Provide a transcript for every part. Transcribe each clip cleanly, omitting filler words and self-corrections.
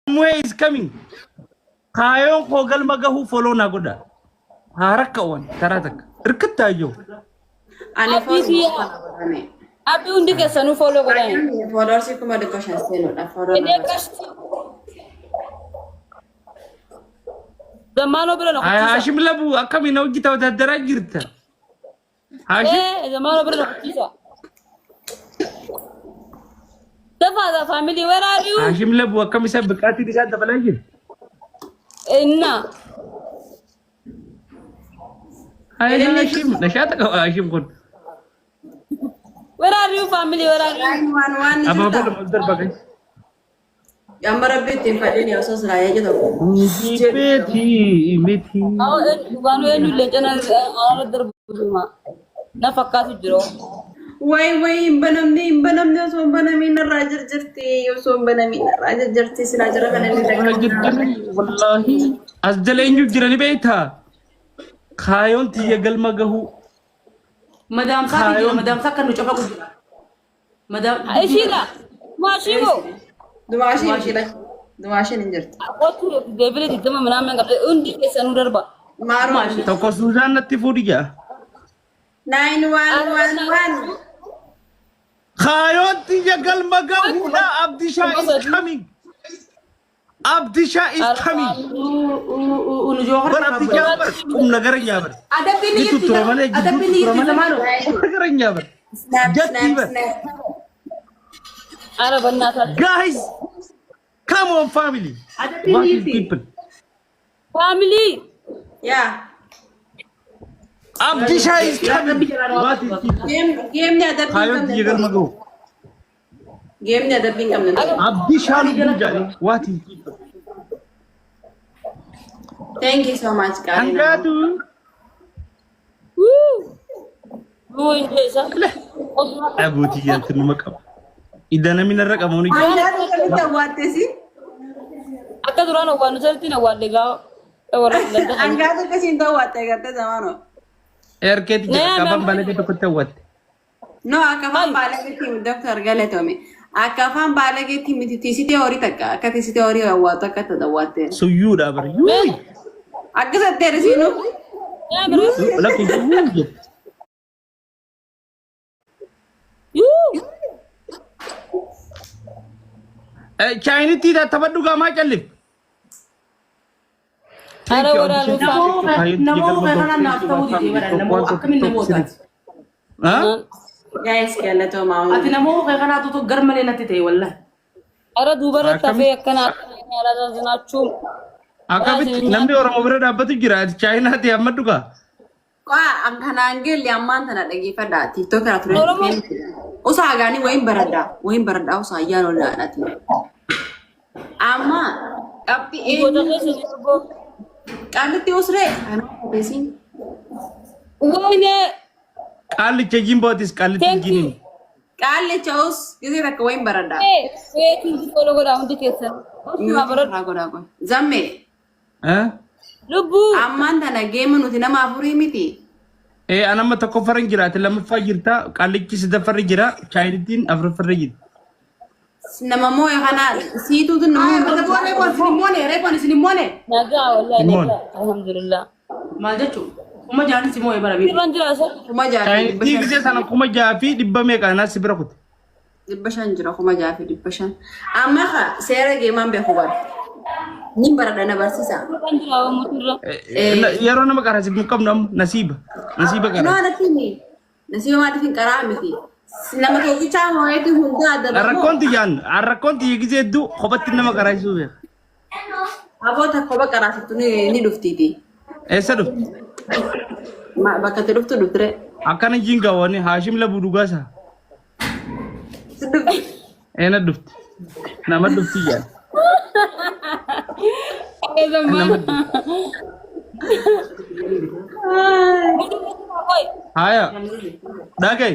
Somewhere is coming. Kayon kogal magahu follow na goda. Harak kawan taratak. Irkata yo. Ani follow. Abi undi ke sanu follow goda. Follow si kuma de question seno da follow. Zamano bela no. Hashim labu akami na ugita wata darajirta. Hashim. Zamano bela no kisa. The father family, where are you? Hashim labu akami sa bekati di sana balajir. Inna. Hai Hashim, nasihat kau Hashim kun. Where are you family? Where are you? 911 Apa apa lemudar bagai. Yamara beti fadini osos raya gitu. Beti. Oh, one way you let another buma. Na fakka tu jiro. Wai banamni so banami na rajar jarti yo so banami na rajar jarti sinajara kana ni wallahi asdalainju jirani beita khayon tiya galma gahu madam sa kan coba ku madam Aishila mashigo dumashi ninjirti aku devile ditama manam ngapte undi ke sanudar ba maru to ko suzan natti fudiga 9111 khayon tiya galma gahu na Abdisha is coming. Abdisha is coming. unu johor Bar Abdisha bar nagaranya bar. ada pini Itu turamane zamano nagaranya bar. snap ara banna ta Guys, come on family. ada What is pini people? family yeah Abdisha is coming. What is people? game ni ada Khayon tiya galma gahu. game ni ada pingam ni Abdisha lujali. What is people? thank you so much Karina Angatu. woo injesa Abu tiya tunu makam. Idana min arqam oni. Angatu kita wate si akka durano wanu sarti na wadega wala Angatu kasinta wate garte zamano Erket kabang balake to kutawat. no akafan balage tim doctor galetomi akafan balage tim tisi teori takka akati teori awata kata dawate Suyura bar. Yuy. agza teresino ya bro Laki yuy. you China tidak tabadu ga ma kallif. ara wala lu namo kana na tawu di wala namo akamin namo tat Ha? guys galato ma ati namo kana to garmale natite wallahi ara dubara tafe akkana ara zinachu Akabit namni orang obra dapat jira China ti amadu ga. kwa angkana angel yaman tana dagi fada tiktok ra ture usa gani wain barada usa yano na nati ama tapi goda ke go kanti usre ano besin Ugoine Kali cejim botis kali tigini. kalle chaus gize ta wain barada kinji kolo go round kesa ma barad rago zamme Ha? lubu amman tana game nuti nama afuri miti Anama tokko farin jira lama fajirta kali kisi da farin jira China tin afra farin jira. nama mo kana situ tu nama sinimone naga wallahi Limon. naga alhamdulillah mal jacu kuma jani simo e bara bi ranjira sa kuma China jafi ti gise sana kuma jafi dibba me kana sibra kut. dibashan jira kuma jafi dibashan amma ka sere game man be hubar ni barada na barsisa ranjira wa mutura Yaro nama karasi mukam nam nasiba. Nasiba no kana. ada tini nasi ma difin karamiti nama ke kita mo itu hunda ada Arrakonti gise du khobatin nama karasi sube. abota ko bakara tu ni duftiti Esa du. ma bakate duftu duftre Akana jinga wani Hashim la buduga sa. Ena duft. Nama dufti yan. Haya. Dagai.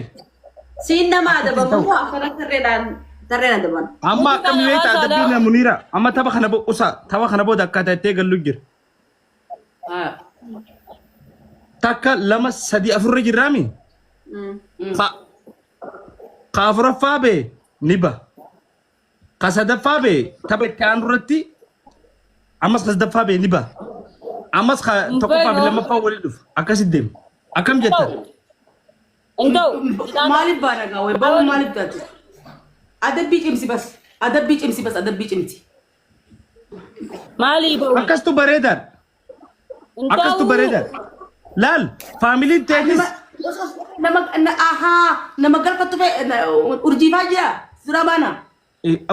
sinna ma ada bamu afara terredan teman Amma kami weta adabina munira. Amma taba kana bo usa. Taba kana bo dakata tegal lugir. ha Taka lama sadi afurra jirami. Ba. Kafra fabe niba. Kasada fabe tabe kanurati أمس خز دفع بيني با أمس خ تقف بلما فاول يدف أكاسي دم أكم جتر انتو مالي بانا قوي بابا مالي بتاعتي أدب بيج امسي بس أدب بيج امسي بس أدب بيج امسي مالي بو أكاس تو بريدر أكاس تو بريدر لال فاميلي تيجس nama galpa tu urji aja Surabana.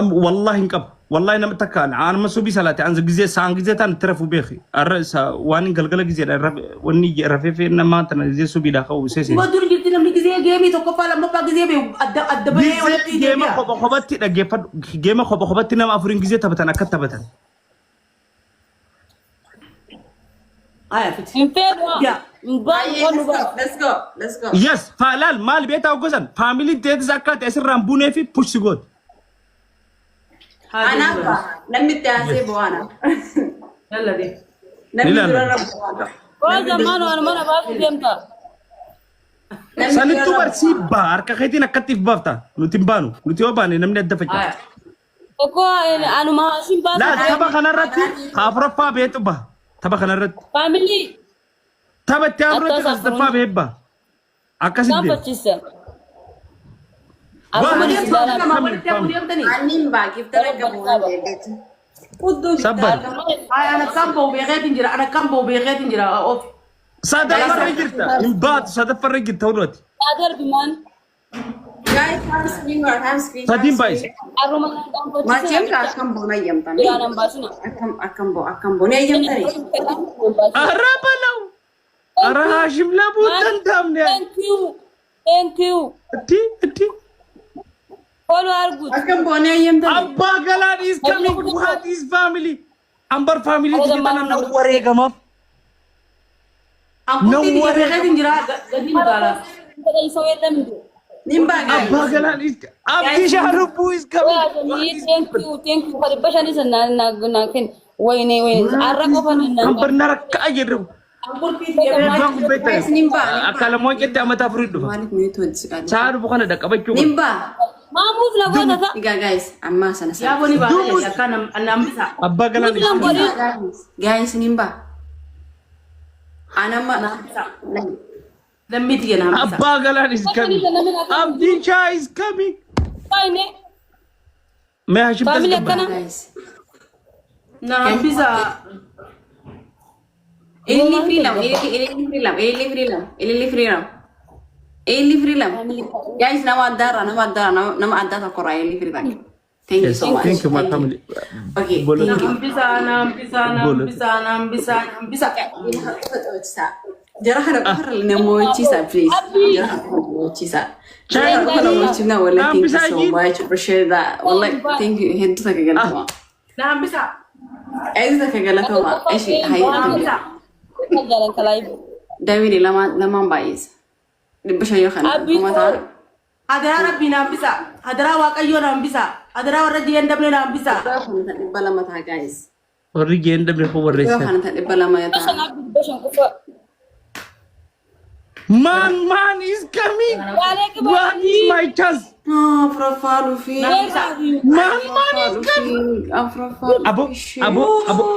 والله إنكب والله إنما تكان أنا ما سوبي سلاتي أنا زجزي سان جزي تان ترفو بيخي الرئيس واني قلقلة جزي وني رفيفي إنما تنا جزي سوبي داخل وسيسي Badur gitu nama gizia game itu kepala mau pakai gizia be ada banyak orang جزي جيما خب خبتي لا جيما خب خبتي نما أفرين جزي تبتن أكتر تبتن ayah fit. انفيروا Ya. let's go يس فلال مال بيتا وجزن فاميلي تيجس أكاد أسر رامبونة في push سجود أنا أبغى نمي تاسي بوانا يلا دي نمي لا. ترى بوانا كل زمان وانا ما بعرف جيمتا سنة توبر سي بار كخيتي نكتيف بافتا نتيمبانو نتيوباني نمني الدفع ayah اكو انا ما هاشم باس لا تبا خنا رتي خافرفا بيت با تبا خنا رت فاميلي تبا تامرت خافرفا بيبا أكاسي كم دم فتشيسه Wah, aku ini di sama. dalam sama boleh tiap diam tadi أنين باقي ترى كبوانا Udah Sabar. ayah anak kampung beretin jira anak kampung beretin jira of صادق فرجت إمبات صادق فرجت تورط Adar biman guys ham screen صادين بايس aroma nang macam akan bona yam tani ya nang basuna akan bona yam tani أراب لو أرا هاشم لابد تندمني thank you تي follow argut akan bona yam tani أبا قلان is coming what is family أمبر family تجيبنا نوري كمان aku tadi beretin jira jadi negara kada isoy lam do nimba أبا guys قلان is أبدي شهربو is coming thank you for bashani sanna na ken wayne arako fanna أمبر نرك أجرب aku tadi بانك بيتا guys nimba أكلم ما كنت أما تفرد malik minute wad sekali شهر بكرة ده كبر شو nimba mahmud la gota ta tiga guys amma sana ya boni ba ya kan anam bisa أبا قلان is coming guys nimba ana ma dan miti ya nam bisa أبا قلان is coming أبدي شا is coming fine ما هاشم family بس kana guys nam bisa Eli freedom. Guys, nama ada kora Eli freedom. Thank you so much. Thank you my family Okay, Boleh. thank you. nam bisa Jarah harap harap nemo cisa please. Jarah harap nemo cisa. Jarah harap nemo cina wala. Thank you so much. Appreciate that. Wala, thank you. Hentu sa kagala ko. nam bisa Ay sa kagala ko. Eshi, hay. nam bisa jalan kalai Dawidi lama bayis. Di ba siya kan? Abi ko. Kumata. hadara rabbi nam bisa hadara waqayyo nam bisa hadara warra jiyan dabne nam bisa Di ba lama ta guys? وريجي ندم هو Di ba الرئيس kan di ba lama ya ta? bashan abdu bashan kufa man is coming wale ke what is my chance Ah, profalu fi. man is coming Profalu.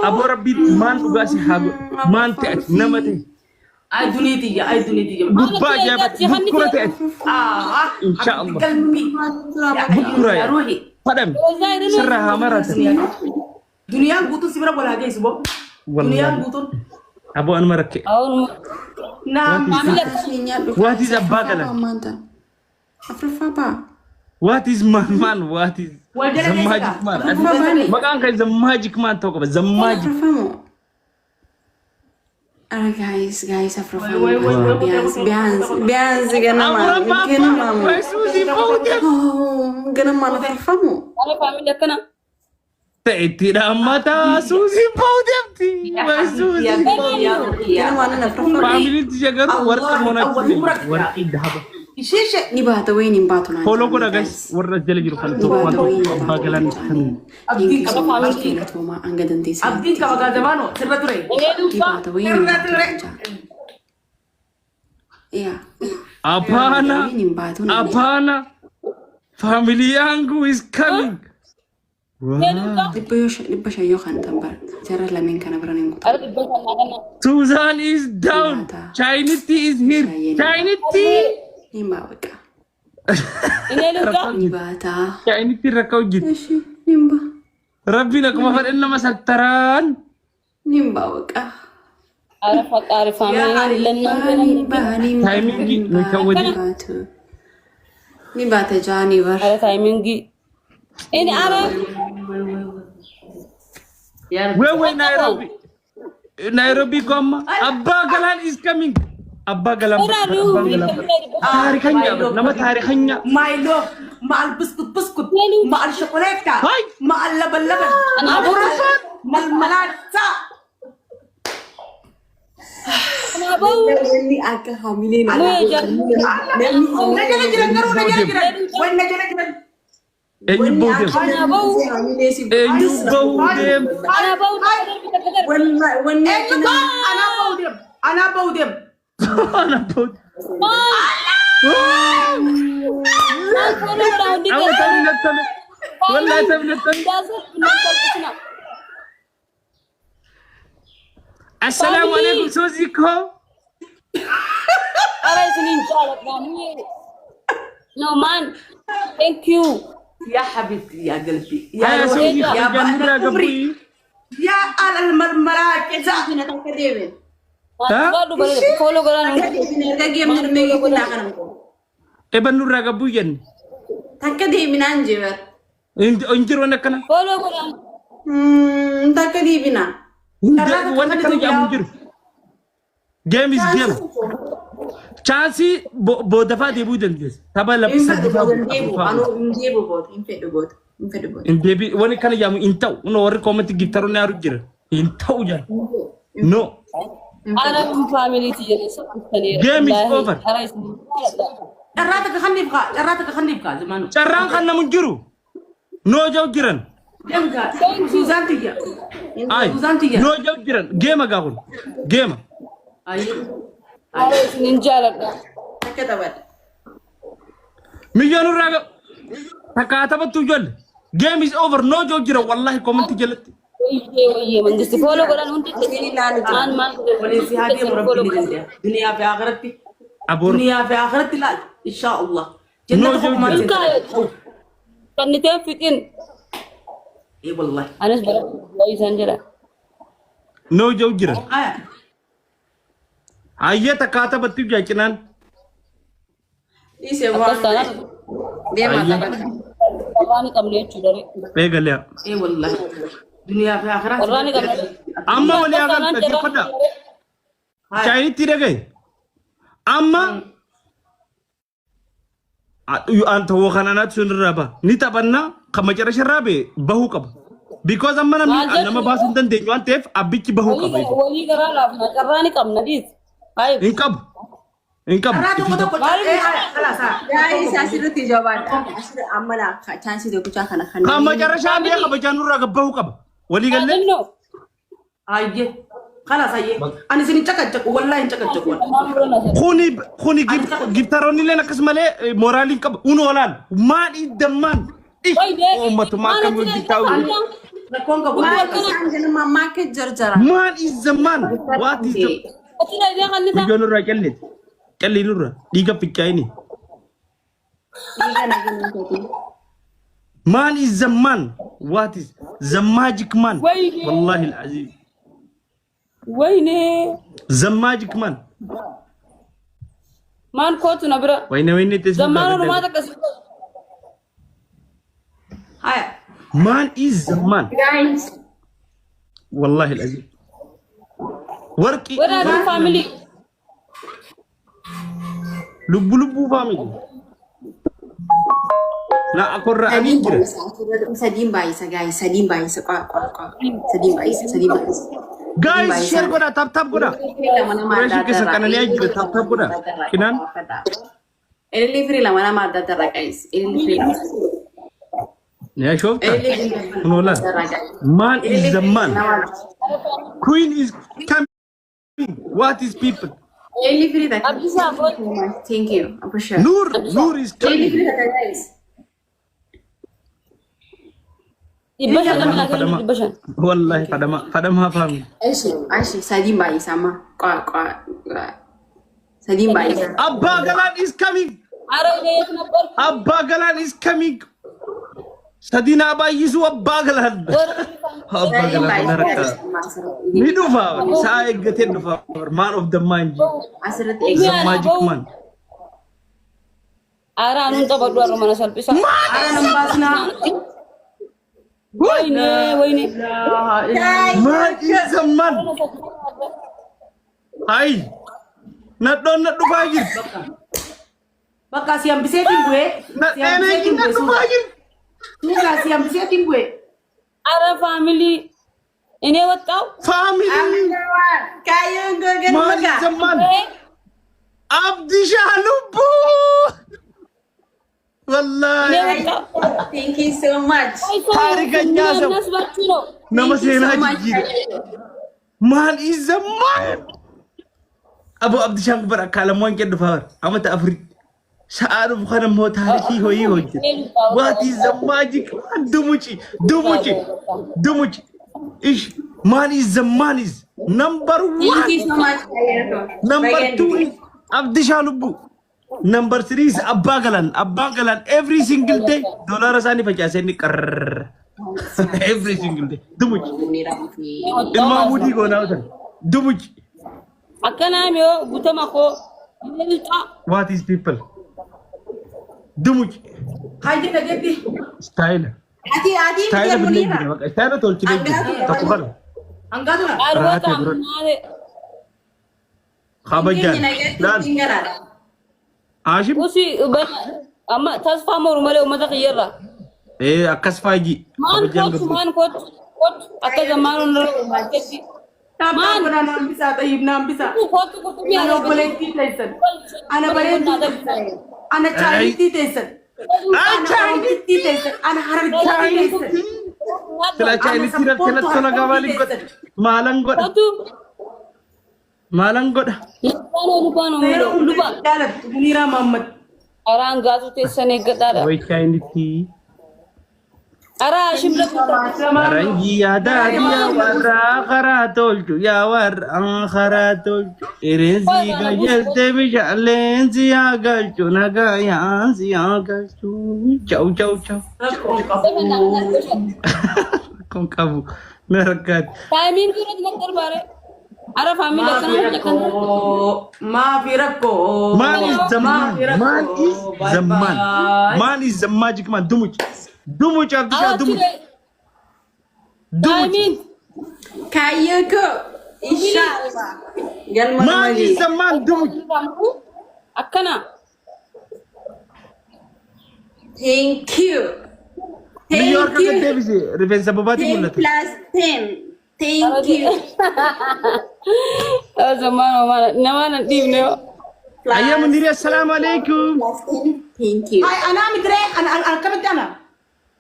abo rabbi man tugasi hago man te namate ay duniti ya gubba jabat bukura te inshallah kalbi bukura ya ya ruhi padam sirraha marata dunia gutun sibra bola guys bo dunia gutun abo an marake awun nam what is a bagala Afrofa. what is man what is Wajara the desa magic ka? man Afrofa. makan kai the magic man talk about the magic Afrofa mo. Guys, Afrofa. Wait. Bians, ganaman. Ganaman. Susi Paudia Oh, ganaman Afrofa mo. wale family kana تأتي متى سوسي بودمتي وسوسي Ganaman na Afrofa. فاميلي تجاكر ورق مناكسي ورق الذهب Shishe Ni ba ta wayni ba to na. فولو كده guys ورق جلجل خلتو وانتو باقلان كان Thank you so much. Kaya to ma ang gadan din sa. abdi ka magazamano sirra ture Di ba ta wayni ba to na. Yeah. Apana family yangu is coming Di ba siya yo kan tambar. Jara lamin kana beranin ku. Ada dibbasan nakana. Susan is down. Chinity is here. Chinity. Nimba waka. Ini luka. Nibata. Chinity rakau jit. Eshi, nimba. Rabbi nak mafad inna masataran. Nimba waka. Arif family lana. Nimba, nimba. Timing nakawadi. Nibata jani war. Ada timing gi. Ini Arab. Where Nairobi? Nairobi come. Abba Galan is coming. Abba Galan. Tarikanya. Nama tarikanya. Milo, ma'al biskut, ma'al syokolata, Hay. ma'al laban-laban, ma'al malata. Kenapa? Ini agak hamilin. And you both them. And you both them. Kenapa? Ana bau dem. Assalamualaikum Suziko. No man, thank you. Ya habibti ya qalbi. Ya Suziko. Ya Gabi. Ya alal marmara keza. Waduh, balik follow koran. Eban nurra gabu yen. Takadi minan jiwer. Injir wana kana. Follow koran. Takadi bina. Wana kana ya injir. Game is game. Chansi bo dafa debu denges. Tabala Indebi wani kana ya mu intaw. Uno wari comment gitaro na rujira. Intaw jan. No. Arab family tijeli sabtani. Game is over. Errata khanni bqa zamanu. Charran kan namun jiru. No jaw jiran. Demka Suzan tiga. Ay. No jaw jiran. Game agakun. Game. Ayo. Arais ninjala. Million raga. Takata ba tujol. Game is over. No jaw jiran. Wallahi comment jelat. Oye, mangisi follow koran unti man. وليس هذه مربي دنيا في آخرتي. دنيا في آخرتي لا إن شاء الله. جنة ما kan nitefikin. إيه والله. Anas barat lagi sanjara. No jaw jiran. آه. Ayya takata ba tujol kinan. Ise Atas tanah. Dia mata kan. Orang ni kamle cudari. Pegalya. إيه والله. دنيا في آخرتي. Orang ni kamle. Amma wali agal kepada. Chinese tidak gay. Amma anta wakananat sunraba. Ni tabanna kamacara sharabe bahu kab. Because amma nama basun dan denyuan tef abiki bahu kab. Wali kara lah. Orang ni kam nadis. Baik. Inkab. راتو كده كنت إيه خلاص Ya isa siru tijabat. Asiru amala chance de kucha kana khani. Kamacara sharabe kamajanura kab bahu kab. Wali galle. No. أيه خلاص أيه أنا سني تكتك والله إن تكتك خوني جبتاروني لنا كسمله مورالين كب ونولان ما الدمان أمة ما كم جبتاو Ma ke jarjara. ما الزمان وات بيجون راجلين كلي نورا ديجا بيكايني ما الزمان وات the magic man والله العزيز ويني زماجك مان مان كوتو نبرا وين تسمع زمان ما تكسر هاي مان is زمان Guys. والله العزيز ورقي وين هذا فاميلي لبو فاميلي لا أقول رأيي Sadim baisa guys, sadim baisa sadim baisa. guys share goda tap goda fresh ke sakana ne aji tap goda kinan Ele free la mana ma dada guys. Ele free. ne shof no la man is the man queen is coming what is people Ele free da. Abisa Thank you. I appreciate. Nur is Ele coming free da guys. يبشن لما ناكل يبشن والله فدما فاهم ايش سادين باي سما قا سادين باي أبا غلان is coming عربي نبر أبا غلان is coming سدينا أبا يسوع أبا غلان أبا غلان نركا ميدو فاور سايق قتين فاور man of the mind عسرت the magic man أرى أنو تبغى دوا رومانا سالبيسا أنا نباسنا ويني ما زمان هاي ندو فاجر Bakka siang bisetin gue. ندو فاجر Nila siang bisetin gue. أرى فاميلي إني وتاو family kayo gogan ما maga زمان عبدي شالوبو والله thank you so much Tarik aja, Sam. الناس بتشيلو nama Thank you so saya much. lagi man is zaman Abu Abdi Syang berakala mo ang kedufar amat afrik saat bukan mau tarihi hoi hoi what is the magic dumuchi ish man is the man is number thank one you so much kayo number two is Abdi Shalubu number three is Abagalan every single day dollar asani pachaseni kar every single day dumuchi ilma mudi go na utan dumuchi أكنا ميو بوتما كو what is people dumuchi Hai kita jadi. style adi style biar beli munira gini style tol chile takubal Angkat lah. أروى Rahat ya, bro. كامنادي khabajan dan ashim وسي أما تصفى مرملة وما تغيرها akas faji مان khabajan كوت مان كوت أكذا مان نركز Tapi aku nak bisa, tapi nak bisa. كوت كوت مي Anak boleh titesan. Anak boleh titesan. Anak cari titesan. Anak titesan. Anak harus titesan. Setelah ini tidak tolak kawali kot malang god lupa Dalam Munira Muhammad. orang gasu tesane gadara oi ini ti ara shimla Arangi ada dia warra kharatolchu ya war an kharatolchu irenzi gajel te bijalenzi agalchu naga yanzi agalchu chau kon kabu merakat timing kira dinakar bare ara family kana Maaf Irakko. man is the magic man dumuch abdisha dumuch timing kayo ko inshallah gan man is the man dumuch akana thank you New York ka Davis reference babati 10 mulat plus 10 thank you zaman nama divne ayya mundiri assalamu alaikum plus 10 thank you Ay, anak midre, anak kami jana.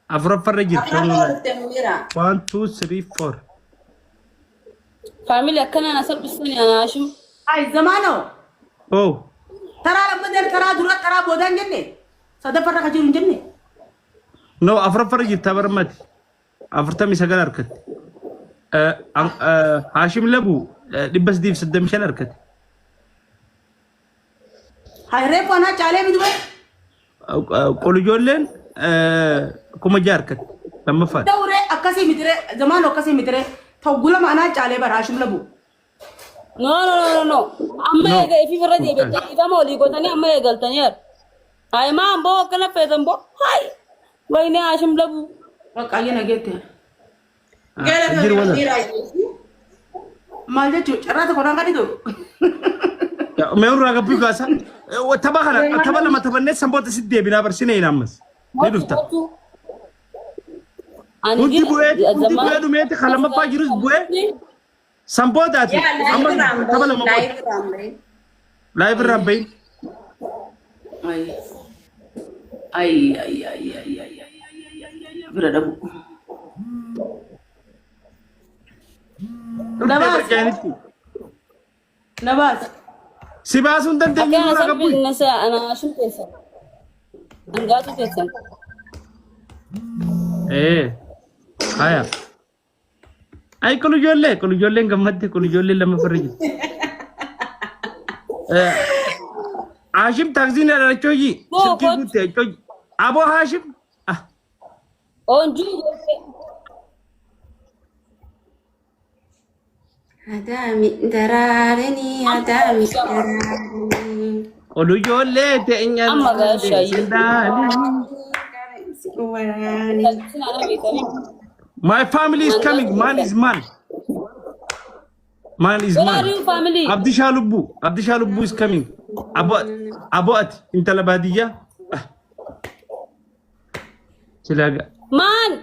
afro farajit Apa munira 1 2 3 4 family akana nasab bisani ana ashim Ay, zamano. oh Tara lambadan, tara durat, tara bodan jenne. Sada farra kajirun jenne. no afro farajit tabarmati afrtami sagal arkat hashim labu dibas dif saddam shan arkat Hay repo anak cale midwe. qolujollen kuma jarkat lama fat Daure akasi midre, zamano akasi midre. Tau gula mana cale bar Hashim labu. no amma ga ifi farra de bete ifa mo li gotani amma ya galtani yar ay ma ambo kana fetan bo hay wayne ashim labu Makanya nagete. gala jir wala munira Malja cu, cara tu korang kan itu. ya meru raga pugasa tabala ma tabanne sambota sidde bina bar sine inamas ne dufta kunti buet dumete khalama fajirus buet sambota ati amma tabala ma live rambe Ay. Berada bu. Nabas. sibasun tante akana raga nasab pu nasa ana ashim tesan an gasu tesan هيا أي كل جولة قمت كل جولة لما فرجت هاشم تاكسين على تشوجي سبكي قلت تشوجي أبو هاشم أونجو هدامي درارني هدامي درارني كل جولة تأنيا أما ذا شيء My family is coming. Man is man. Man is Where man. are you family? Abdi Shalubu is coming. Abot. Inta labadiya. Silaga. Man